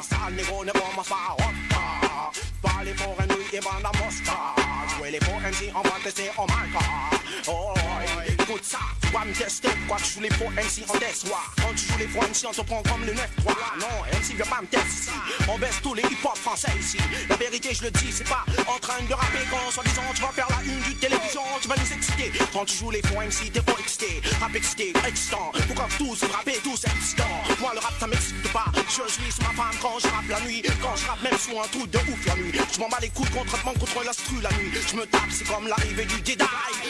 Sale négro ne commence pas à parler pour un nuit et bande à mosca. Jouer les faux MC, on va tester, oh my god. Oh, écoute ça, tu vas me tester. Quoi, tu joues les faux MC, on déçoit. Quand tu joues les faux MC, on te prend comme le 9-3. Non, MC viens pas me tester ici. On baisse tous les hip-hop français ici. La vérité, je le dis, c'est pas en train de rapper quand soi-disant tu vas faire la une du télévision, tu vas nous exciter. Quand tu joues les faux MC, t'es pas excité. Rap excité, excitant. Pourquoi tous rapper, tous excitant. Moi, le rap, ça m'excite pas. Je suis sur ma femme quand je rappe la nuit. Quand je rappe même sous un trou de ouf la nuit. Je m'en bats les couilles contre l'instru la nuit. Je me tape, c'est comme l'arrivée du Jedi.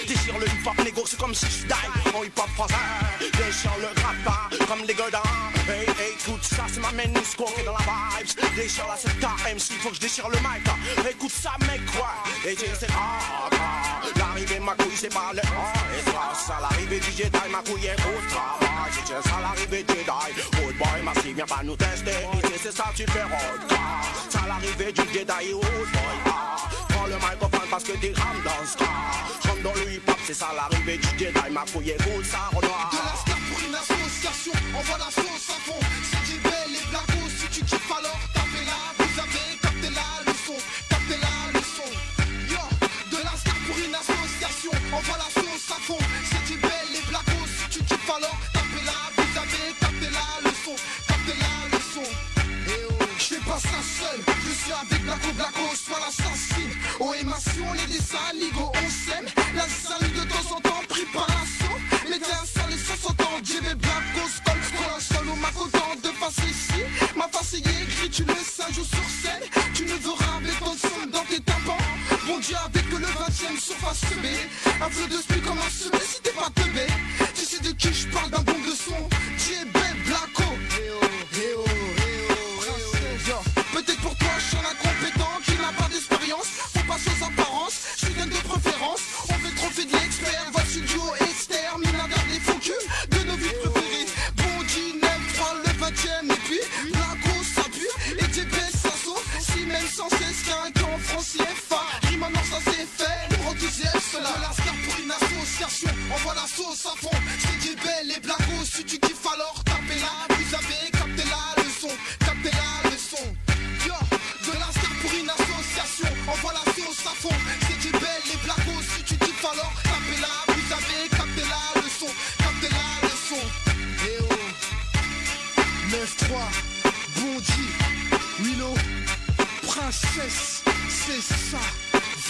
Déchire le hip-hop négo, c'est comme si je die. En hip-hop français, déchire le grappin comme les godins. Hey, hey, écoute ça, c'est ma main Nisco qui est dans la vibes. Déchire la 7K MC, faut que je déchire le mic. Écoute ça, mec, quoi. Et c'est l'arrivée de ma couille, c'est pas le et ça, l'arrivée du Jedi, ma couille est au travail. C'est ça, l'arrivée du Jedi. Old boy, massif, viens pas nous tester. Et c'est ça, tu fais road. Ça, l'arrivée du Jedi, old boy. Prends le microphone parce que t'es rame dans ce cas. Rentre dans le hip-hop, c'est ça, l'arrivée du Jedi. Ma couille est cool, ça, renoir. De la star pour une association, envoie la sauce à fond. Si tu belle les blacos, si tu kiffes alors tapez-la. Vous avez capté la leçon, captez la leçon. Yo, de la star pour une association, envoie la sauce à fond. Si tu belle les blacos, si tu kiffes alors tapez-la. Vous avez capté la leçon, captez la leçon. Je fais pas ça seul, je suis avec Blaco, soit l'assassin. Oh émission, on est des saligots, on s'aime. La salle de temps en temps pris par l'assaut. Mais t'es un sale et sans s'entendre, j'ai mes Blaco, comme un solo, ma contente de face ici. Ma face y est écrit, tu le sais, joue sur scène. Tu ne verras avec ton son dans tes tympans. Bon Dieu, avec le 20ème surface semé. Un flot de spill comme un semé si t'es pas teubé. Tu sais de qui je parle, d'un bon de son. JB Blaco. Peut-être pour toi je suis un incompétent qui n'a pas d'expérience. Faut passer aux apparences, je suis d'un de préférence. On fait le trophée de l'expert, voici le duo externe. Milliardaire des faux culs de nos vies préférées. Bondi, 9-3, le 20ème. Et puis Blaco s'appuie et TPS s'assaut. Si même sans cesse qu'un en France IFA. Rime maintenant ça c'est fait, pour enthousiasme cela. De la star pour une association, envoie la sauce à fond. C'est du bel et Blaco, si tu kiffes alors tapez-la. Vous avez capté la leçon, capté la leçon. De la star pour une association, envoie la sauce à fond. C'est du bel et Blaco, si tu kiffes alors tapez-la. Vous avez capté la leçon, capté la leçon. Eh oh 9-3, Bondi, Willow, Princesse, c'est ça.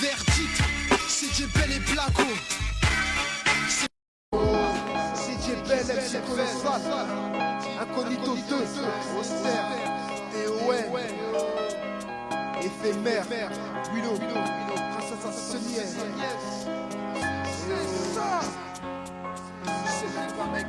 Verdict, c'est du bel et Blaco. C'est du bel et c'est colossal. Incognito 2, austère, DON. Éphémère, Willow, princesse assassinienne. C'est ça. C'est pas mec.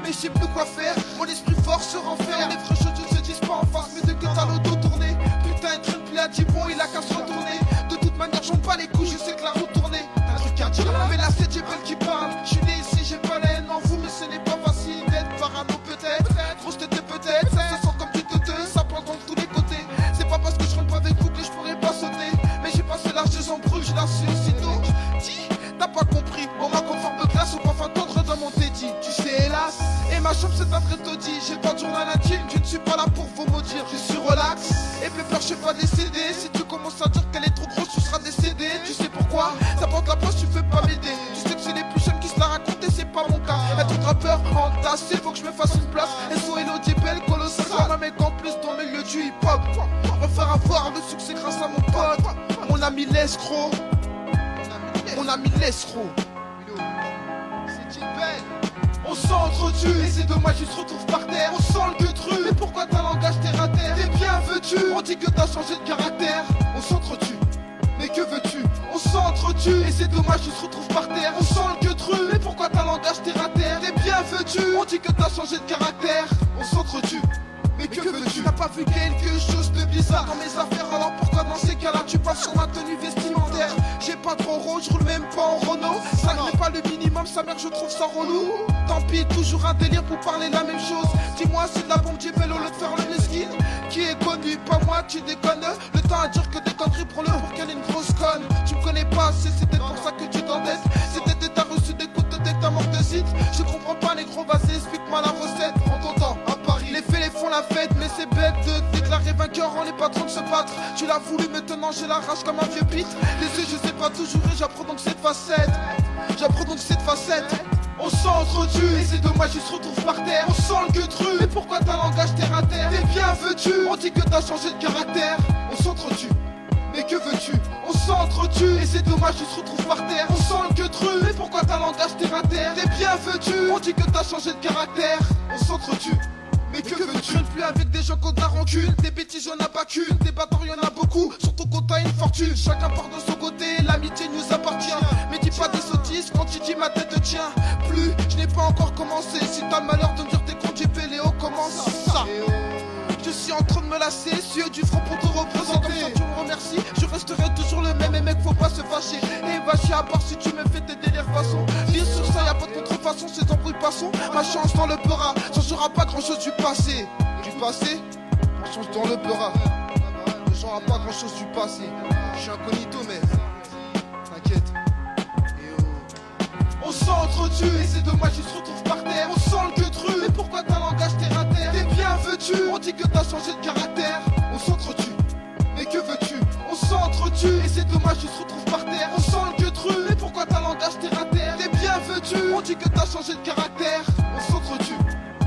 Mais je sais plus quoi faire, mon esprit fort se renferme. Les vraies choses ne se disent pas en face, mais de que t'as le dos tourné. Putain, être une plaie à 10 bons, il a qu'à se retourner. De toute manière, j'en bats les couilles, je sais que la route tournée. T'as un truc à dire, mais là c'est Jebel qui parle. Je suis né ici, j'ai pas la haine en vous, mais ce n'est pas facile d'être parano peut-être. Grosse tête peut-être, ça se sent comme du teuteux, ça prend dans tous les côtés. C'est pas parce que je rentre pas avec vous que je pourrais pas sauter. Mais j'ai passé l'âge des embrouilles, je l'ai su aussitôt. Dis, t'as pas compris, on m'a conforme classe ou pas fin tendre dans mon teddy. Tu sais hélas, et ma chambre c'est un vrai taudis. J'ai pas de journal intime, je ne suis pas là pour vous maudire. Je suis relax, et peur, je sais pas décéder. Si tu commences à dire qu'elle est trop grosse, tu seras décédé. Tu sais pourquoi, ça porte la poste, tu fais pas m'aider. Tu sais que c'est les plus jeunes qui se la racontent et c'est pas mon cas. Être rappeur entassé, faut que je me fasse une place. SO Elodie belle, colossal, un mec en plus dans le milieu du hip-hop. Refaire avoir le succès grâce à mon pote, mon ami l'escroc. Mon ami l'escroc. C'est belle. On s'entretue et c'est dommage, il se retrouve par terre. On sent le gueutru, mais pourquoi t'as langage terre à terre? T'es bien veux-tu? On dit que t'as changé de caractère. On s'entretue, mais que veux-tu? On s'entretue et c'est dommage, il se retrouve par terre. On sent le gueutru, mais pourquoi t'as langage terre à terre? T'es bien veux-tu? On dit que t'as changé de caractère. On s'entretue, mais que veux-tu? T'as pas vu quelque chose de bizarre dans mes affaires? Alors pourquoi dans ces cas-là tu passes sur ma tenue vestimentaire? J'ai pas trop rôle, je roule même pas en Renault. Ça n'est pas le minimum, sa mère je trouve ça relou. Tant pis, toujours un délire pour parler la même chose. Dis-moi c'est de la bombe Jebel au lieu de faire le mesquine. Qui est connu, pas moi, tu déconnes. Le temps à dire que des conneries, prends-le pour qu'elle est une grosse conne. Tu me connais pas assez, c'est peut-être pour ça que tu t'endettes. C'est peut-être que t'as reçu des coups de tête, t'as manque de site. Je comprends pas les gros, vas-y explique-moi la recette. En ton temps, à Paris, les faits c'est bête de déclarer vainqueur, on n'est pas trop de se battre. Tu l'as voulu, maintenant j'ai la rage comme un vieux pit. Les yeux je sais pas toujours et j'apprends donc cette facette. On s'entretue et c'est dommage, il se retrouve par terre. On sent le gueutru, mais pourquoi ta langage terre à terre? T'es bien veux-tu, on dit que t'as changé de caractère. On s'entretue, mais que veux-tu? On s'entretue et c'est dommage, il se retrouve par terre. On sent le gueutru, mais pourquoi ta langage terre à terre? T'es bien veux-tu, on dit que t'as changé de caractère. On s'entretue, mais que veux-tu? Je ne plus avec des gens qui ont de la rancune. Des bêtises y'en a pas qu'une, des bâtards y'en a beaucoup. Surtout quand t'as une fortune, chacun part de son côté. L'amitié nous appartient, mais dis pas des sottises quand tu dis ma tête te tient. Plus, je n'ai pas encore commencé. Si t'as le malheur de me dire t'es con du Péléo, commence ça. Je suis en train de me lasser, yeux du front pour te représenter. Comme ça tu me remercies, je resterai toujours le même. Et mec faut pas se fâcher, et va chier à part si tu me fais tes délires façon. Bien sûr ça y'a pas de contrefaçon, ces embrouilles passons. Ma chance dans le peura, changera pas grand chose du passé. Du passé, ma chance dans le peura, ne changera pas grand chose du passé. Je suis incognito mais t'inquiète. On s'entretue et c'est dommage, il se retrouve par terre. On sent le gueutru, mais pourquoi ta langage terre à terre? T'es bien veux-tu, on dit que t'as changé de caractère. On s'entretue, mais que veux-tu? On s'entretue et c'est dommage, il se retrouve par terre. On sent le gueutru, mais pourquoi ta langage terre à terre? T'es bien veux-tu, on dit que t'as changé de caractère. On s'entretue,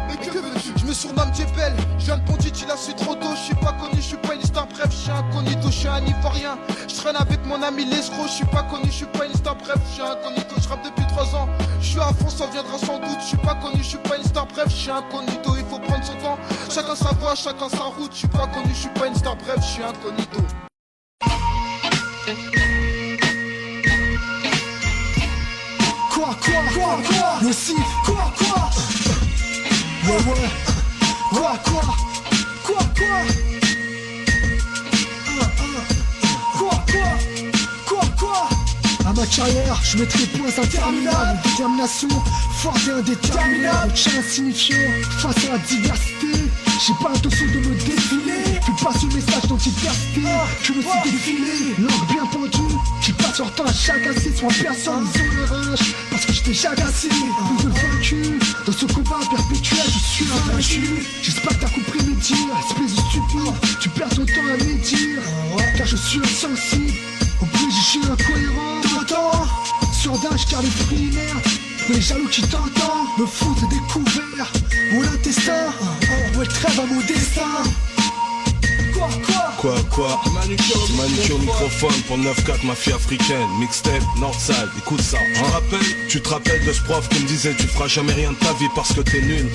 mais que veux-tu? Je me surnomme Djebel, je viens de Ponty, tu l'as su trop tôt. Je suis pas connu, je suis pas une star, bref, je suis incognito, je suis un ivoirien. Je traîne avec mon ami l'escroc, je suis pas connu, je suis pas une star, bref, je suis incognito, je rappe depuis 3 ans. Je suis à fond, ça viendra sans doute, je suis pas connu, je suis pas une star, bref, je suis incognito, il faut prendre son temps. Chacun sa voix, chacun sa route, je suis pas connu, je suis pas une star, bref, je suis incognito. Quoi le si quoi ouais quoi à ma carrière, je mettrai des points interminables. Détermination, forte et indéterminable. Chien insignifiant face à la diversité. J'ai pas l'intention de me défiler. Fais pas ce message d'antiversité que me suis défilé. Langue bien pendue, j'ai pas sur temps à chaque assis. Soit personne, ils ont le rage parce que j'étais agacé. Plus de vaincu, dans ce combat perpétuel, je suis invaincu. J'espère que t'as compris mes dires, espèce de stupide. Tu perds ton temps à me dire, car je suis insensible. En plus je suis incohérent. T'entends, surdage car les primaires. Les jaloux qui t'entendent me foutent découvert. Mon intestin, ouais trêve à mon destin. Quoi Manucure au microphone pour 9-4 mafia africaine. Mixtape, Northside, écoute ça Tu te rappelles de ce prof qui me disait tu feras jamais rien de ta vie parce que t'es nul.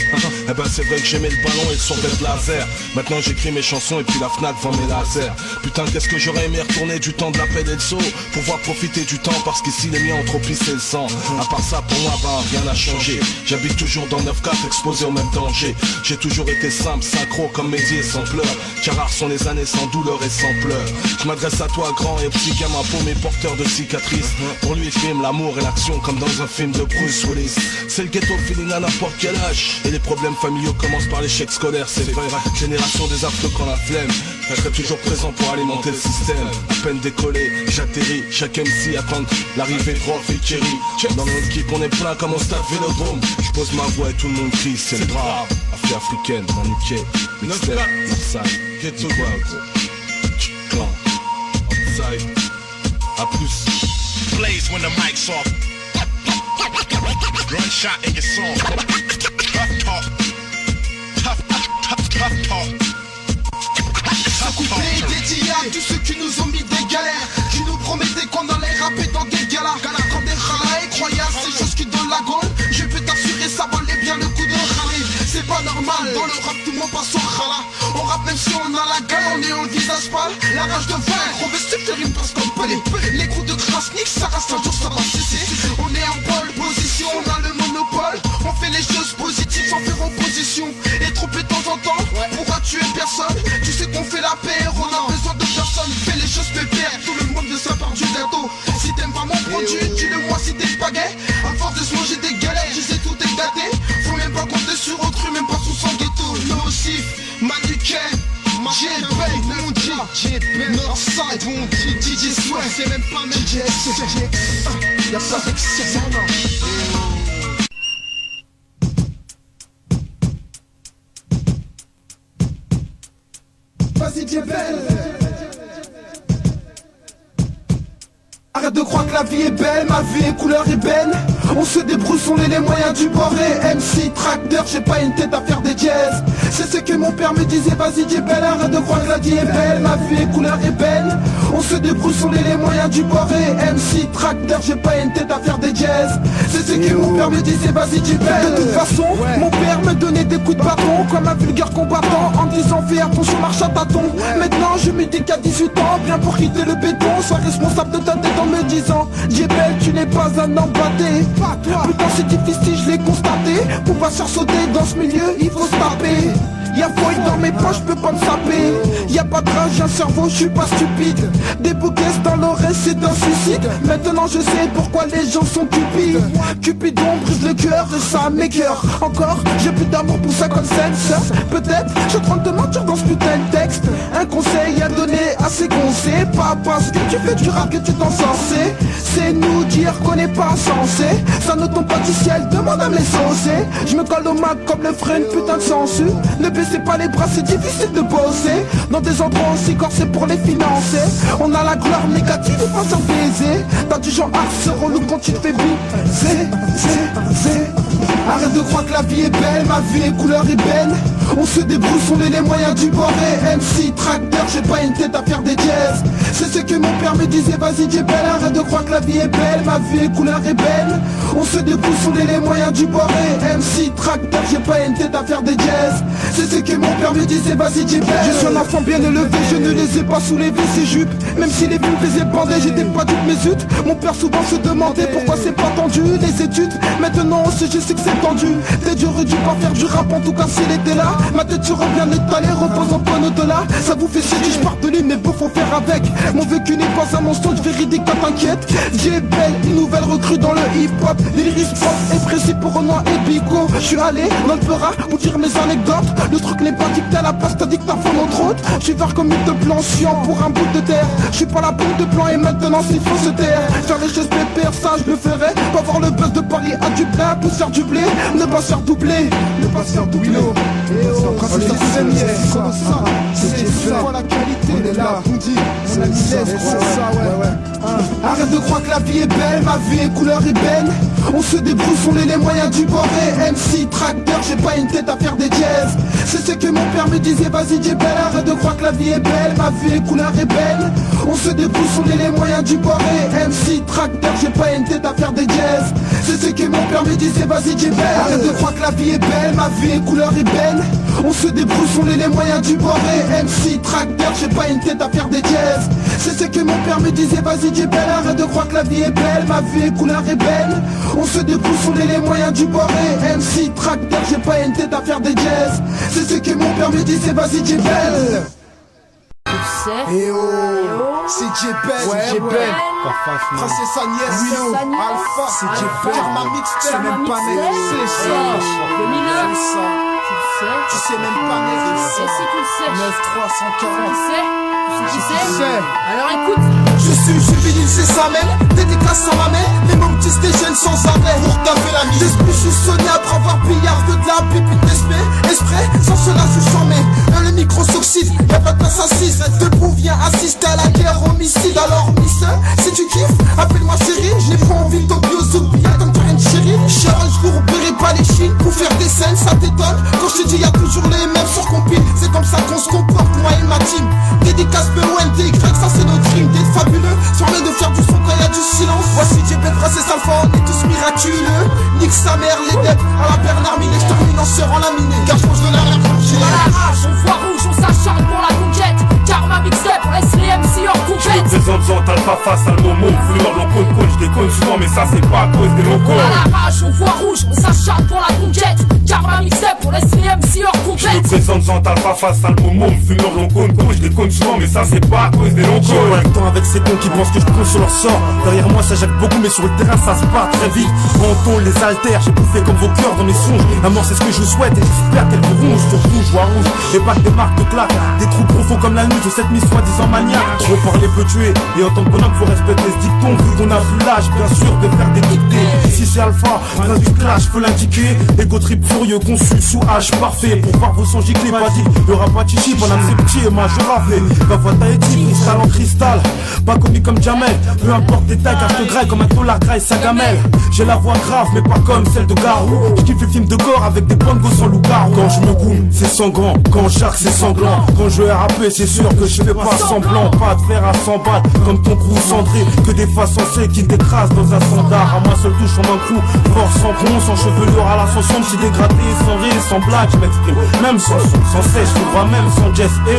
Eh ben c'est vrai que j'aimais le ballon et le son d'être laser. Maintenant j'écris mes chansons et puis la Fnac vend mes lasers. Putain qu'est-ce que j'aurais aimé retourner du temps de la paix et le saut. Pouvoir profiter du temps parce qu'ici les miens ont trop pissé le sang. À part ça pour moi bah rien n'a changé. J'habite toujours dans 9-4 exposé au même danger. J'ai toujours été simple, synchro comme Mehdi et sans pleurs. Car rares sont les années sans douleur et sans pleurs. Je m'adresse à toi grand et au petit gamin paumé porteur de cicatrices. Pour lui il filme l'amour et l'action comme dans un film de Bruce Willis. C'est le ghetto feeling à n'importe quel âge. Et les problèmes familiaux commencent par l'échec scolaire. C'est vrai, génération des affreux quand la flemme. Je serai toujours présent pour alimenter le système. À peine décollé, j'atterris. Chaque MC attend l'arrivée de Rolf et Kerry. Dans notre équipe on est plein comme au stade Vélodrome. Je pose ma voix et tout le monde crie, c'est le drap. Affaire africaine, Manuquet, Mixtape, Northside, Ghetto quoi gros. Clan, Outside, à plus. Blaze when the mic's off. Run shot in your song. Tough talk. Tough talk. Ce couplet est dédié à tous ceux qui nous ont mis des galères, qui nous promettaient qu'on allait rapper dans des galas. Quand des râlas et croyaient à ces choses qui donnent la gaule, je peux t'assurer ça valait bien le coup de râler. C'est pas normal, dans le rap tout le monde passe au râla. On rappe même si on a la gueule, on est en visage pâle. La rage de vaincre, on veut se rime parce qu'on pelé. Les coups de Krasnik, ça reste un jour, ça va cesser. On est en pole position, on a le monopole. On fait les choses positives sans faire opposition. Et tromper de temps en temps, pourquoi tuer personne? Tu sais qu'on fait la paix, on a besoin de personne. Fais les choses pépères, tout le monde de sa part du gâteau. Si t'aimes pas mon produit, dis-le-moi si t'es spaghetti. À force de se manger des galères, je sais tout est daté. Faut même pas compter sur autrui, même pas sous son ghetto. Nocif, Manuquet, J-Bay, mon G, Northside, mon G, DJ Sway, c'est même pas même DJ X, y'a pas d'exception. vas-y Djebel. Arrête de croire que la vie est belle, ma vie est couleur ébène. On se débrouille, on est les moyens du bord. Et MC, tracteur, j'ai pas une tête à faire des jazz. C'est ce que mon père me disait, vas-y Djebel. Arrête de croire que la vie est belle, ma vie est couleur ébène. On se débrouille, on est les moyens du bord. Et MC, tracteur, j'ai pas une tête à faire des jazz. C'est ce que mon père me disait, vas-y Djebel. De toute façon, mon père me donnait des coups de bâton comme un vulgaire combattant, en me disant fais attention, marche à tâtons. Maintenant je me dis qu'à 18 ans, bien pour quitter le béton, sois responsable de ta tête en me disant Djebel, tu n'es pas un embâté. Putain c'est difficile, je l'ai constaté. Pour pas sauter dans ce milieu, il faut se taper. Y'a folie dans mes poches, je peux pas me saper. Y'a pas de rage, j'ai un cerveau, je suis pas stupide. Des bouquets dans l'oreille, c'est un suicide. Maintenant je sais pourquoi les gens sont cupides. Cupidon brise le cœur et ça m'écœure. Encore, j'ai plus d'amour pour 50 cents. Peut-être, je suis en train de te mentir dans ce putain de texte. Un conseil à donner à ces conseils. Pas parce que tu fais du rap que tu t'en sors. C'est nous dire qu'on n'est pas censé. Ça ne tombe pas du ciel, demande à me les saucer. Je me colle au Mac comme le frein, putain de sensu. Ne baissez pas les bras, c'est difficile de bosser dans des endroits aussi corsés pour les financer. On a la gloire négative et pas sur baiser. T'as du genre ce relou quand tu te fais baiser. Arrête de croire que la vie est belle, ma vie est couleur ébène. On se débrouille, on est les moyens du bord. Et MC, tracteur, j'ai pas une tête à faire des jazz. C'est ce que mon père me disait, vas-y Djebel. Arrête de croire que la vie est belle, ma vie est couleur ébène. On se débrouille, on est les moyens du bord. Et MC, tracteur, j'ai pas une tête à faire des jazz. C'est ce que mon père me disait, vas-y Djebel. Je suis un enfant bien élevé, je ne les ai pas soulevés ces jupes. Même si les vies me faisaient bander, j'étais pas toutes mes huttes. Mon père souvent se demandait pourquoi c'est pas tendu les études. Maintenant aussi je sais que c'est tendu. T'es j'aurais dû pas faire du rap, en tout cas s'il était là. Ma tête sur bien étalée, repose en point de là. Ça vous fait chier, je pars de lui, mais bon faut faire avec. Mon vécu n'est pas un mensonge véridique, pas t'inquiète. Djebel, une nouvelle recrue dans le hip-hop. Lyrics pop et précis pour Renoir et Bico. Je suis allé dans le Peura pour dire mes anecdotes. Le truc n'est pas dicté à la place, t'as dictaphone entre autres. Je suis vert comme une de plan chiant pour un bout de terre. Je suis pas la boule de plan et maintenant s'il faut se taire. Faire les choses pépères, ça je le ferai. Pas voir le buzz de Paris à Dublin, pour faire du blé. Ne pas se faire doubler, ne pas se faire doubler. C'est quoi la qualité? On est là, on dit, on a mis c'est ça, ouais. Arrête de croire que la vie est belle, ma vie est couleur ébène. On se débrouille, on est les moyens du bord. Et MC, tracteur, j'ai pas une tête à faire des jazz. C'est ce que mon père me disait, vas-y Djebel. Arrête de croire que la vie est belle, ma vie est couleur ébène. On se débrouille, on est les moyens du bord. Et MC, tracteur, j'ai pas une tête à faire des jazz. C'est ce que mon père me disait, vas-y Djebel. Arrête de croire que la vie est belle, ma vie est couleur ébène. On se débrouille, on est les moyens du bord. Et MC, tracteur, j'ai pas une tête à faire des jazz. C'est ce que mon père me disait, vas-y Djebel. Arrête de croire que la vie est belle, ma vie est couleur ébène. On se débrouille, on est les moyens du bord. Et MC, tracteur, j'ai pas une tête à faire des jazz. C'est ce que mon père me disait, vas-y Djebel. Eh oh, c'est Djebel, Ouais, Djebel. Princesse Agnès, Willow, Alpha, c'est Djebel. Karma Mixtape, C'est même pas né, c'est ça. Tu sais même pas né. Et si tu le sais, 9-340. tu sais. sais. Alors écoute. Je suis juvénile, c'est sa mère. Dédicace sans ma mère. Les mômes qui se déchaînent sans arrêt. Pour taper la mise. L'esprit, je suis sonné après avoir pillard de la pépite d'esprit. Esprit, sans cela, je suis charmé. Le micro s'oxyde, y'a pas de place assise. Debout, viens assister à la guerre homicide. Alors, miss, si tu kiffes, appelle-moi chérie. Je n'ai pas envie de t'oublier comme Karen chérie. Charles, je vous repérais pas les chines. Pour faire des scènes, ça t'étonne. Quand je te dis, y'a toujours les mêmes sur compil. C'est comme ça qu'on se comporte, moi et ma team. Dédicace PONTY, ça c'est notre dream. D'être fabuleux, soirée de faire du son quand y'a du silence. Voici Djebel, Princesse Alpha, on est tous miraculeux. Nique sa mère, les dettes, à la Bernard Minet. Je termine en serrant laminé, car je mange de la mer. À la rage, on voit rouge, on s'acharne pour la conquête. Karma Mixtape, on laisse les MC hors compète. Je présente Jean Alpha face à le moment. Fumeur, l'encode, je déconne souvent, mais ça c'est pas à cause des locaux. À la rage, on voit rouge, on s'acharne pour la conquête. Karma Mixtape, on laisse les MC hors Je compète. présente Jean Alpha face à le moment. Fumeur, l'encode, je déconne souvent, mais ça c'est pas à cause des locaux. J'ai pas le temps avec ces cons qui pensent que je prends sur leur sort. Derrière moi ça jette beaucoup, mais sur le terrain ça se bat très vite. Menton, les haltères, j'ai bouffé comme vos cœurs dans mes songes. La mort c'est ce que je souhaite et j'espère qu'elle vous ronge sur rouge ou à rouge. Et pas que des marques de claques, des trous profonds comme la nuit de cette mise soi-disant maniaque. Trop parler peut tuer et en tant que bonhomme faut respecter ce dicton. Vu qu'on a plus l'âge, bien sûr de faire des dictées. Ici c'est Alpha, prince du clash, faut l'indiquer. Ego trip furieux, conçu sous H, parfait. Pour voir vos sons giclés, pas dit. Le rap à chichi, pendant ses petits et majora fait. Ma voix Tahiti, cristal en cristal. Pas commis comme Jamel, peu importe les tailles, car je te graille comme un dollar graille sa gamelle. J'ai la voix grave, mais pas comme celle de Garou. Je kiffe les films de gore avec des bongos sans loup-garou. Quand je me goume, c'est sangrant. Quand je c'est sanglant. Quand je vais rapper, c'est sûr que je fais pas semblant. Pas de faire à 100 balles, comme ton crew cendré. Que des fois sensées qui t'écrasent dans un standard. À moi seul touche en un coup, fort sans bronze, sans chevelure à l'ascension. Petit dégradé, sans rire, sans blague, je m'exprime. Même sans son, sans sèche, je vois même sans Jess et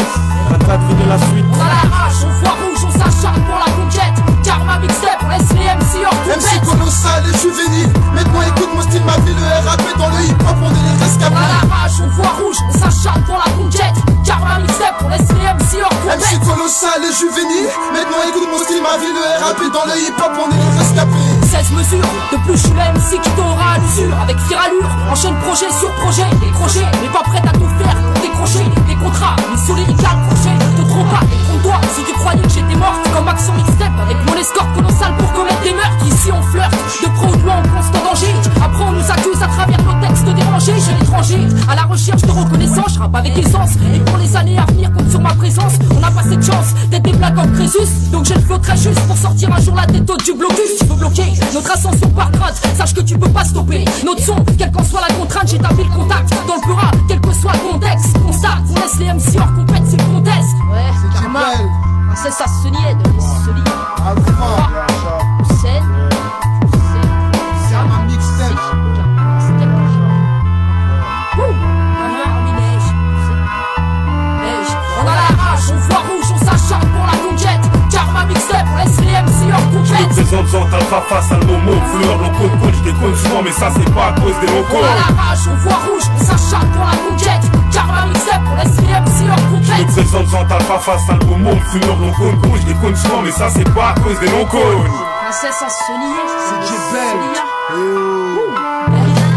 la quadrille de la suite. On a la rage, on voit rouge, on s'acharne pour la conquête. Karma mixtape, on laisse les MC hors compète. MC colossal et juvénile. Maintenant écoute mon style, ma vie, le RAP dans le hip-hop, on est les rescapés. On a la rage, on voit rouge, on s'acharne pour la conquête. Karma mixtape, on laisse les MC hors compète. MC colossal et juvénile. Maintenant écoute mon style, ma vie, le RAP dans le hip-hop, on est les rescapés. 16 mesures, de plus je suis la MC qui t'aura à l'usure. Avec fière allure, enchaîne projet sur projet. Décroché, mais pas prête à tout faire pour décrocher les contrats, les soléricales crochet. Te trompe pas, trompe-toi, si tu croyais que j'étais morte. Comme action mixtape, avec mon escorte colossale pour commettre des meurtres. Ici on flirte, de pro ou de loin en constant danger. Après on nous accuse à travers nos textes dérangés. J'ai l'étranger, à la recherche de reconnaissance. Je rappe avec aisance, et pour les années à venir compte sur ma présence. On n'a pas cette chance d'être des blagues comme Crésus. Donc j'ai le flow très juste pour sortir un jour la tête haute du blocus. Tu veux bloquer notre ascension par crainte, sache que tu peux pas stopper notre son, quelle qu'en soit la contrainte. J'établis le contact dans le pura, quel que soit le contexte. Constate, on laisse les MC hors compète, c'est le contest. Ouais, c'est Karma, c'est ça se nier de solide. Ah vraiment. Scène, c'est un mixtape. On a la rage, on voit rouge, on s'acharne pour la conquête. Karma mixtape, on laisse les MC hors Je compète. te présente Jean Alpha face à le Momo. Fleur, l'encode, je déconne souvent, mais ça c'est pas à cause des locaux. On a la rage, on voit rouge, on s'acharne pour la conquête. Karma mixtape, on laisse les MC hors Je compète. te présente Jean Alpha face à le Momo. Fleur, l'encode, je déconne souvent, mais ça c'est pas à cause des locaux. Princesse à se nier, C'est J-Bell.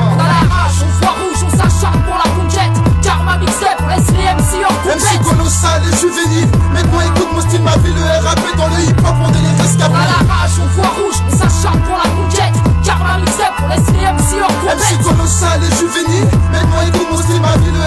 on a la rage, on voit rouge, on s'acharne pour la conquête. Karma mixtape, on laisse les MC hors MC compète. colossal et juvénile. Maintenant écoute mon style, ma vie, le RAP dans le hip-hop, on est les On rescapés. a la rage, on voit rouge, on s'acharne pour la conquête. Karma mixtape, on laisse les MC hors compète. MC colossal et juvénile. Maintenant écoute mon style, ma vie, le